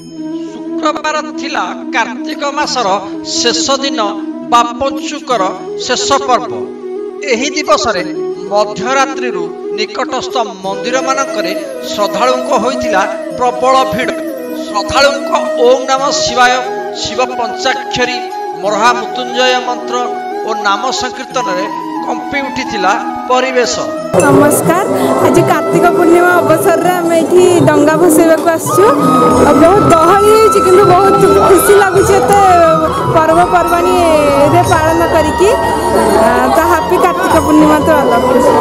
शुक्रवार थिला कार्तिक मासर शेष दिन बा पंचुकर शेष पर्व। एही दिवस मध्यरात्रि निकटस्थ मंदिर मानकरे श्रद्धालुंक होइतिला प्रबल भीड़। श्रद्धालुंक ओम नमः शिवाय, शिव पंचाक्षरी, मरहा मृत्युंजय मंत्र और नाम संकीर्तन कंपी उठिथिला परिवेश। नमस्कार, आज कार्तिक पूर्णिमा अवसर में आम ये डंगा भसैवाक आसु। बहुत गहली किंतु बहुत खुशी लगुच पर्वपर्वाणी पालन करिकी। हैप्पी कार्तिक पूर्णिमा तो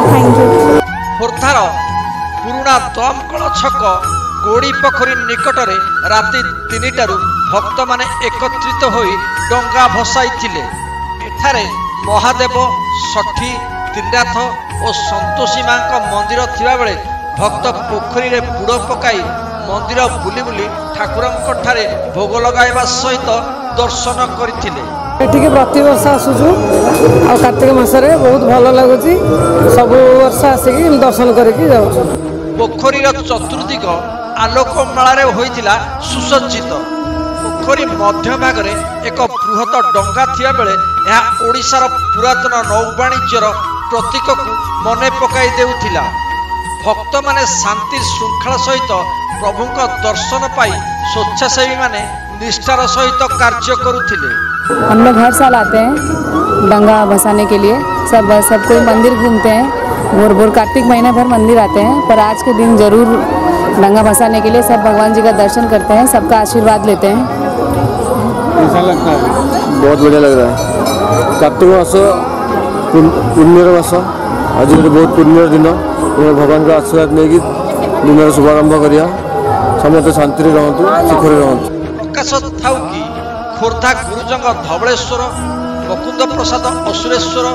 थैंक यू। खोर्धार पुराणा दमकल छक गोड़ी पोखरी निकटरे राति 3टारू भक्त माने एकत्रित होई डंगा भसाइथिले। एठारे महादेव, षठी, त्रिनाथ और संतोषी मां मंदिर थिबा बेले भक्त पोखरी रे बुड़ पकाई मंदिर बुली बुली ठाकुरंक ठारे भोग लगाइबा सहित दर्शन करथिले। एठिके प्रति वर्ष आसुचु आ कार्तिक मासरे बहुत भल लागुची। सब वर्ष आसिकी दर्शन करके जाउछु। पोखरीर चतुर्दिग आलोकमाला होइतिला सुसज्जित। पोखरी मध्य भागरे एक बृहत डंगा थिया बेले यह ओडिशार पुरातन नौवाणिज्यर प्रतीक को मने पकाई देउथिला। भक्त माने शांति श्रृंखला सहित प्रभुक दर्शन पाई स्वेच्छासेवी माने निष्ठार सहित कार्य करुथिले। हम लोग हर साल आते हैं डंगा भसाने के लिए। सब कोई मंदिर घूमते हैं। भोर कार्तिक महीना भर मंदिर आते हैं, पर आज के दिन जरूर डंगा भसाने के लिए सब भगवान जी का दर्शन करते हैं, सबका आशीर्वाद लेते हैं। कैसा लगता है? बहुत बढ़िया लग रहा है। कार्तिक मास पुण्यर मास, आज बहुत पुण्यर दिन। भगवान का आशीर्वाद नहीं कि दिन शुभारंभ करिया। समस्त शांति रहतु, सुखरे रहतु। प्रकाश थाउ कि खोर्धा गुरुजंग धवलेश्वर, मुकुंद प्रसाद असुरेश्वर,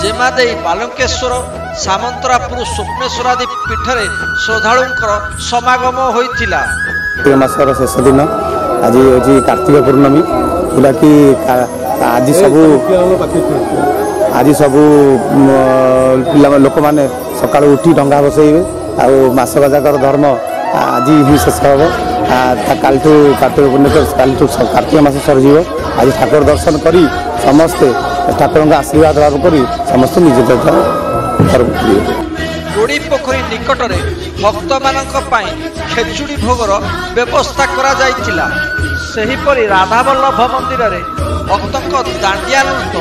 जेमादेई बालंकेश्वर, सामंतरापुर स्वप्नेश्वर आदि पीठरे श्रद्धालुंकर समागम होइतिला। कार्तिक मासर शेष दिन आज हूँ कार्तिक पूर्णमी। जोटा कि आज सब लोक मैंने सका उठी डंगा भसैबे। आसक जाकर धर्म आज ही शेष हम। कालू कार्तिक पूर्णिमा, कालू कार्तिक मास सरज। आज ठाकुर दर्शन करी समस्ते ठाकुर का आशीर्वाद लाभ करी समस्त निज कर्म करेंगे। गोड़ी पोखरी निकटरे भक्त मानक पाई खेचुड़ी भोगर व्यवस्था करा जाइतिला। सेहीपरि राधावल्लभ मंदिर रे भक्तक दांडिया नृत्य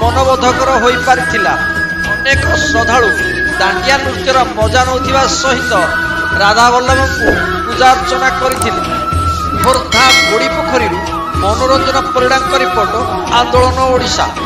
मनबोधकर होई पारिथिला। अनेक श्रद्धालु दांडिया नृत्यर मजा नौथिबा सहित राधावल्लभ को पूजा अर्चना करथिले। खोर्धा गोड़ी पोखरी मनोरंजन परिणाम रिपोर्ट, आंदोलन ओडिशा।